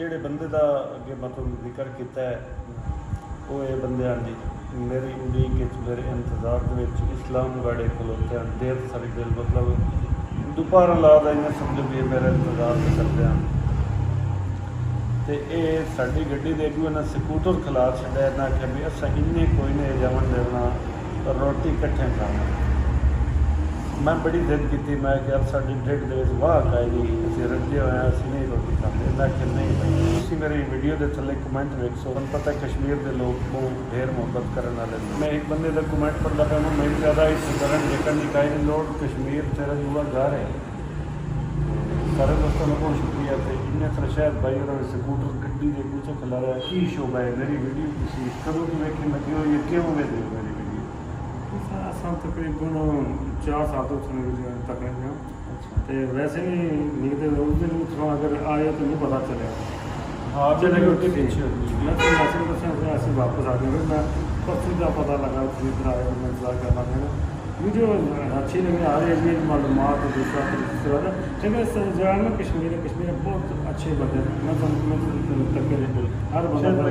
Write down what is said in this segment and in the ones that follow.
ਜਿਹੜੇ ਬੰਦੇ ਦਾ ਅੱਗੇ ਮਤਲਬ ਜ਼ਿਕਰ ਕੀਤਾ ਹੈ ਉਹ ਇਹ ਬੰਦੇ ਹਨ ਜੀ ਮੇਰੀ ਉਡੀਕ ਵਿੱਚ ਮੇਰੇ ਇੰਤਜ਼ਾਰ ਦੇ ਵਿੱਚ ਇਸਲਾਮਗੜ੍ਹ ਖਲੋਤੇ ਹਨ ਦੇਰ ਸਾਰੀ ਦਿਲ ਮਤਲਬ ਦੁਪਹਿਰ ਲਾ ਦਾ ਇਹਨਾਂ ਸਮਝੋ ਵੀ ਮੇਰਾ ਇੰਤਜ਼ਾਰ ਤੇ ਕਰਦੇ ਹਨ ਤੇ ਇਹ ਸਾਡੀ ਗੱਡੀ ਦੇ ਅੱਗੇ ਇਹਨਾਂ ਸਕੂਟਰ ਖਿਲਾ ਛੱਡਿਆ ਇਹਨਾਂ ਆਖਿਆ ਵੀ ਅਸਾਂ ਇੰਨੇ ਕੋਈ ਨਹੀਂ ਜਾਵਣ ਦੇਣਾ ਰੋਟੀ ਇਕੱਠੇ ਖਾਣਾ मैं बड़ी जिद की मैं कि यार साड़ी ढिड दे वाह आएगी असं रजे होए असं नहीं रोटी खाते इन्ना कि नहीं भाई तुम मेरी वीडियो के थले कमेंट वेखो तुम पता कश्मीर के लोग बहुत ढेर मुहब्बत करने वाले मैं एक बंदे का कमेंट पढ़ता पाया मैं मैंने ज़्यादा इस करन देखने की काई लोड़ कश्मीर तेरा युवा घर है सारे दोस्तों को शुक्रिया थे इन्ने फिर शायद भाई और स्कूटर गड्डी के पीछे खिला रहा है की शोभा है मेरी वीडियो किसी कदों की वेखी लगी हो ये क्यों वे दे मेरी वीडियो असां तकरीबन 4 साल तो वीडियो तक हैं तो वैसे भी निकलते उस दिन थोड़ा अगर आए तो नहीं पता चले हाँ चले रोटी पीछे मैं तो वैसे ऐसे वापस आ गया मैं परसों का पता लगा इधर आया मैं इंतजार करना था वीडियो अच्छी लगी आ रही है मालूमात दूसरा तीसरा लेकिन जवान में कश्मीर बहुत अच्छे बंदे मैं हर बंदा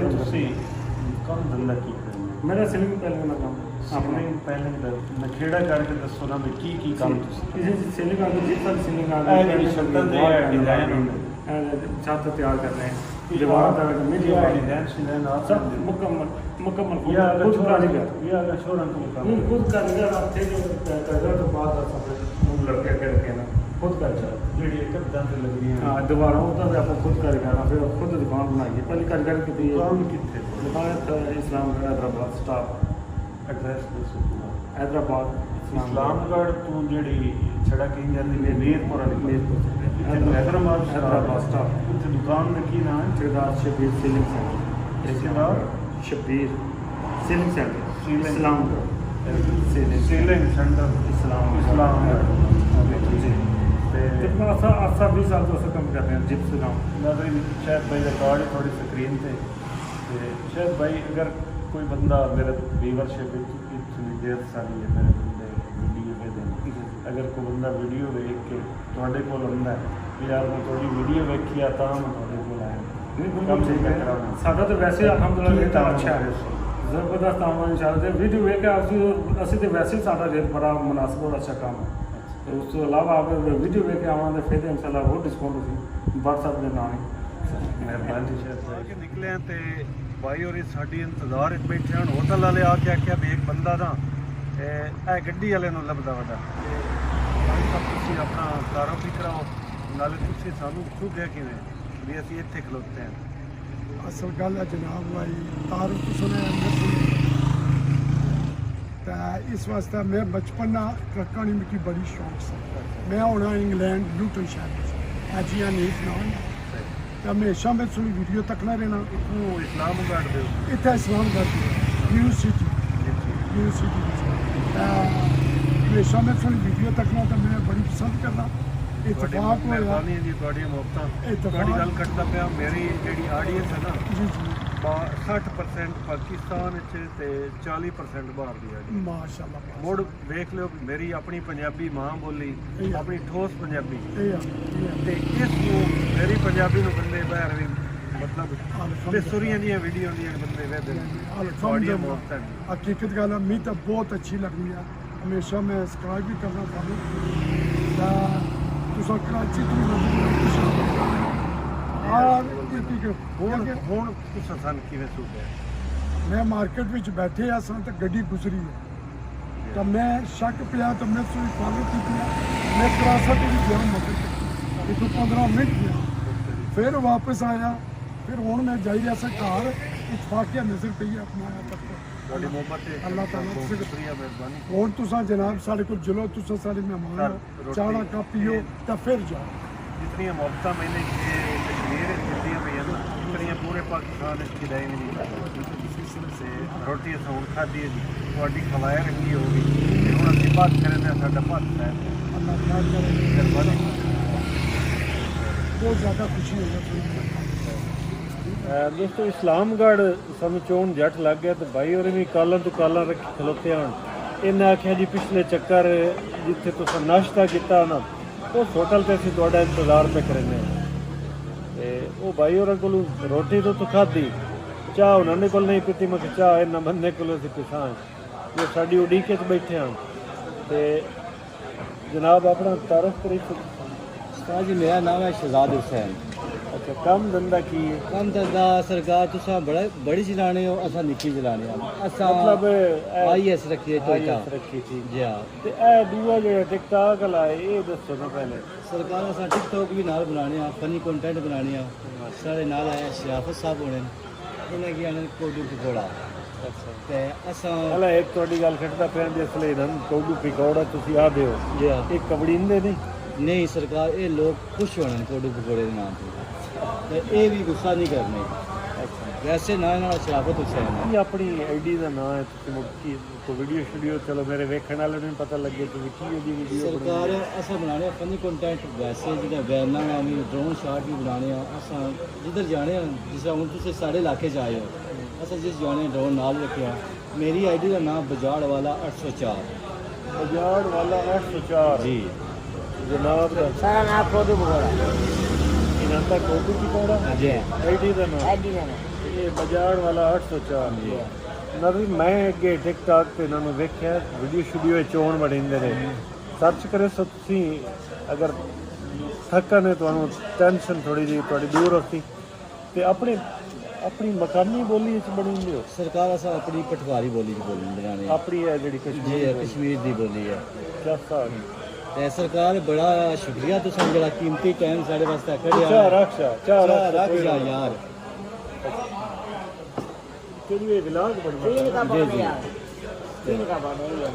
कौन धंधा की मेरा सिलिंग पहले का काम अपने पहले नखेड़ा करके दसो ना भी की काम किसी सेलिंग आ गई जितना सेलिंग आ गई शक्ल दे डिजाइन छत तैयार कर रहे हैं दीवार तक मीडिया डिजाइन सब मुकम्मल ये खुद कारीगर ये अगर शोरन को काम खुद कारीगर आप थे जो कारीगर तो बाद सब लड़के करके ना खुद कर ਜਿਹੜੀ ਇੱਕ ਦੰਦ ਲੱਗਦੀ ਹੈ ਹਾਂ ਦੁਬਾਰਾ ਉਹਦਾ ਵੀ ਆਪਾਂ ਖੁਦ ਕਾਰੀਗਰ ਫਿਰ ਖੁਦ ਦੁਕਾਨ ਬਣਾਈਏ ਪਹਿਲੀ ਕਾਰੀਗਰ ਕਿਤੇ ਦੁਕਾਨ ਕਿੱਥੇ ਦੁਕਾਨ ਇਸਲਾਮਗੜ੍ਹ हैदराबाद स्टाफ एड्रेस दसो हैदराबाद इस्लामगढ़ तू ਜਿਹੜੀ ਸੜਕ ਹੀ ਜਾਂਦੀ ਹੈ मीरपुर वाली हैदराबाद स्टाफ ਉੱਥੇ ਦੁਕਾਨ ਦਾ ਕੀ ਨਾਮ ਹੈ ठेकेदार शबीर सीलिंग सेंटर ठेकेदार Shabir ceiling centre Islamgarh ceiling centre Islamgarh जी कितना अर्सा 20 साल तो उससे कम कर रहे हैं जिप्स नाम नजर शायद भाई रिकॉर्ड थोड़ी स्क्रीन पे शायद भाई अगर कोई बंदा मेरे व्यूवरशिप इतनी देर सारी है मेरे बंदे वीडियो में देने अगर कोई बंदा वीडियो देख के थोड़े को आंदा है यार मैं थोड़ी वीडियो वेखी आ तो मैं थोड़े को आया साडा तो वैसे अलहमदुलिल्लाह रेट अच्छा है जबरदस्त आम इंशाल्लाह वीडियो वेख के असं तो वैसे साडा रेट बड़ा मुनासिब और अच्छा काम है तो उस तो अलावा आप वीडियो वेख के आवांगे फिर इंशाल्लाह वो डिस्काउंट होगी WhatsApp के नाम मेहरबानी शायद निकले हैं तो भाई और साड़ी इंतजार बैठे हैं होटल वाले आके आख्या भी एक बंदा ना ए गड्डी वाले लभदा वड्डा सब तुम अपना कारों भी कराओ नाले तुम सानू खुद है किवें भी असीं इत्थे खलोते हैं असल गल है जनाब भाई तारुफ सुने इस वास्ते मैं बचपन ट्रकों की मिगी बड़ी शौक से मैं होना इंग्लैंड लूटन शहर अजिया नीत ना तो हमेशा मैं थोड़ी वीडियो तकना रहना इस्लामगढ़ इतना इस्लामगढ़ न्यू सिटी हमेशा मैं थोड़ी वीडियो तकना तो मैं बड़ी पसंद करना इतफाक गल करता पाया मेरी जी आडियंस है ना जी जी 60% पाकिस्तान 40% बाहर दी माशाअल्लाह मुड़ वेख लो मेरी अपनी पंजाबी मां बोली अपनी ठोस पंजाबी ते इस मेरी पंजाबी नूं बंदे बाहर भी मतलब ते सुरियां दी वीडियो दी बंदे वेखदे हकीकत गल है मी तो बहुत अच्छी लगनी है हमेशा मैं सब्सक्राइब भी करना चाहूँ तुसा कराची तो मैं मार्केट में बैठे आ तो गड्डी गुजरी है तो मैं शक पिया तो मैं थोड़ी फॉलो की मैं क्रॉसा भी गया मगर इतों 15 मिनट गया फिर वापस आया फिर हूँ मैं जाई रहा सा घर इतफाकिया नजर पई अपना अल्लाह ताला हूँ तुसा जनाब साढ़े को जलो तुसा साढ़े मेहमान चाड़ा का पियो तो फिर जाओ जितनी मोहब्बत मैंने कश्मीर दित्तियां पई ना इतनी पूरे पाकिस्तान खिलाई भी नहीं रोटी अस हूँ खाधी थोड़ी खवाए रखी होगी हूँ असं बात करें साडा भत है मेहरबानी बहुत ज़्यादा खुशी होगी दोस्तों इस्लामगढ़ सानू चोन जट लग गया तो भाई और भी कालां तो कालां रखी खलोते हैं इन्हें आख्या जी पिछले चक्कर जिथे तुस नाश्ता किया ना उस होटल से असीं तुहाडा इंतजार पे करने ते ਉਹ ਭਾਈ ਹੋਰਾਂ ਕੋਲੋਂ ਰੋਟੀ ਤੋਂ ਖਾਧੀ, ਚਾਹ ਉਹਨਾਂ ਨੇ ਕੋਲ ਨਹੀਂ ਪੀਤੀ। ਮੈਂ ਕਿਹਾ ਚਾਹ ਇਹਨਾਂ ਬੰਦੇ ਕੋਲੋਂ ਅਸੀਂ ਪਿਛਾਂ ਜੋ ਸਾਡੀ ਉਡੀਕ 'ਚ ਬੈਠੇ ਹਾਂ। ਤੇ ਜਨਾਬ ਆਪਣਾ ਤਾਰਫ ਕਰੀ। उस्ताद जी मेरा नाम है शहजाद हुसैन। अच्छा काम धंधा की है? कम धंधा सरकार तुसा बड़ी चलाने हो, असा निक्की चलाने हो। असा मतलब IS रखी है टोयोटा रखी थी जी हाँ। ते ए दूआ जो टिकटॉक वाला है ये दसो ना पहले। सरकार असा टिकटॉक भी नाल बनाने आ, फनी कंटेंट बनाने आ। साढ़े नाल आया शराफत साहब होने, इन्हें की आने कोडू पकौड़ा। ते असा हला एक थोड़ी गल खटदा पैन दे असले नन कोडू पकौड़ा तुसी आ दियो जी हाँ। एक कबड़ींदे नहीं नहीं सरकार ये लोग खुश होने कोडू पकौड़े के नाम पे, ये भी गुस्सा नहीं करने। वैसे ना ना शराफत हुसैन है। ये अपनी आईडी ਦਾ ਨਾਮ ਹੈ ਤੁਸੀਂ ਮੁੱਕੀ ਕੋ ਵੀਡੀਓ ਸ਼ੂਡੀਓ ਚਲੋ ਮੇਰੇ ਵੇਖਣ ਵਾਲੇ ਨੂੰ ਪਤਾ ਲੱਗੇ ਕਿ ਕੀ ਇਹਦੀ ਵੀਡੀਓ सरकार असा बनाने फनी कंटेंट वैसे जिदा वैना में ड्रोन शॉट भी बनाने असा जिधर जाने जिस तरह हूँ तुम साढ़े इलाके च आए हो, असा जिस जाने ड्रोन नाल रखा। मेरी आईडी का नाम बजाड़ वाला 804 बजाड़ वाला 804 जी। जनाब सारा नाम कोडू पकौड़ा ਇਹਨਾਂ ਦਾ ਕੋਡੂ ਪਕੌੜਾ जी ਆਈਡੀ ਦਾ ਨਾਮ ਐਡੀ ਨਾ ਇਹ ਬਜਾੜ ਵਾਲਾ 804 ਨਵੀਂ ਮੈਂ ਅੱਗੇ ਟਿਕਟੌਕ ਤੇ ਇਹਨਾਂ ਨੂੰ ਵੇਖਿਆ ਵੀਡੀਓ ਸ਼ੂਡੀਓ ਚੋਣ ਬੜਿੰਦੇ ਨੇ ਸਰਚ ਕਰੇ ਸੋ ਤੁਸੀਂ ਅਗਰ ਥੱਕਾ ਨੇ ਤੁਹਾਨੂੰ ਟੈਨਸ਼ਨ ਥੋੜੀ ਜਿਹੀ ਤੁਹਾਡੀ ਦੂਰ ਹੋਤੀ ਤੇ ਆਪਣੀ ਮਕਾਨੀ ਬੋਲੀ ਵਿੱਚ ਬਣਾਉਂਦੇ ਹੋ। सरकार असा अपनी पटवारी बोली च बोली बनाने ਆਪਣੀ ਹੈ ਜਿਹੜੀ जी ਕਸ਼ਮੀਰ कश्मीर की बोली है। ਚਾਸਾ ते सरकार बड़ा शुक्रिया तुसा जरा कीमती टाइम साढ़े वास्ते कढ़िया। ਚਾਹ ਰੱਖਾ ਚਾਹ रख ਰੱਖ जा यार। ਕਿਹੜੀ ਇਹ ਵਿਲਾਗ ਬਣਵਾ तीन का जी, बने जी। यार तीन का बने ही है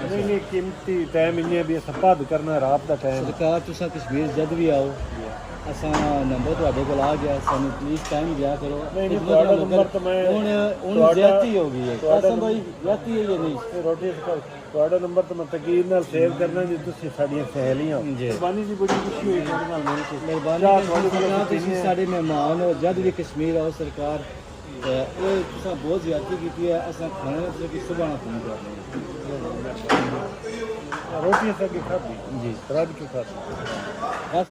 ਨਹੀਂ ਨਹੀਂ ਕੀਮਤੀ ਟਾਈਮ ਇੰਨੇ ਵੀ ਸਪਾਦ ਕਰਨਾ ਰਾਤ ਦਾ ਟਾਈਮ सरकार तुसा कश्मीर जद भी आओ असा नंबर ਤੁਹਾਡੇ ਕੋਲ ਆ ਗਿਆ, ਸਾਨੂੰ ਪਲੀਜ਼ ਟਾਈਮ ਦਿਆ ਕਰੋ। ਨਹੀਂ, ਖਿਦਮਤ ਤੁਹਾਡਾ ਨਾਲ ਨੰਬਰ ਤਾਂ ਮੈਂ- ਹੁਣ ਤੁਹਾਡਾ- ਜ਼ਿਆਦਤੀ ਹੋ ਗਈ ਹੈ ਤੁਹਾਡਾ ਕਸਮ ਭਾਈ, ਜ਼ਿਆਦਤੀ ਹੈ ਜਾਂ ਨਹੀਂ? ਇਹ ਰੋਟੀ ਤੁਹਾਡਾ ਨੰਬਰ ਤਾਂ ਮੈਂ ਤਕੀਰ ਨਾਲ ਸੇਵ ਕਰਨਾ ਜੀ ਤੁਸੀਂ ਸਾਡੀਆਂ ਸਹੇਲੀਆਂ ਹੋ। ਜੀ। ਕੁਰਬਾਨੀ ਦੀ ਬੜੀ ਖੁਸ਼ੀ ਹੋਈ ਤੁਹਾਡੇ ਨਾਲ ਮਿਲ ਕੇ। ਮਿਹਰਬਾਨੀ ਚਾਹ ਤੁਸੀਂ ਤੁਹਾਡੇ ਕੋਲ ਕਰਨਾ, ਪੀਣੀ ਤੁਸੀਂ ਹੈ। ਸਾਡੇ ਮਹਿਮਾਨ ਹੋ, ਜਦ ਵੀ ਕਸ਼ਮੀਰ ਆਓ ਸਰਕਾਰ। ਤੇ ਇਹ ਤੁਸੀਂ ਬਹੁਤ ਜ਼ਿਆਦਤੀ ਕੀਤੀ ਹੈ, ਅਸਾਂ ਖਾਣਾ ਤੁਸੀਂ ਸੁਭਾਣਾ ਫੋਨ ਕਰਨੇ ਰੋਟੀ ਸਭ ਖਾਧੀ ਜੀ। ਰੱਬ ਕੀ ਖਾਧੀ। ਬਸ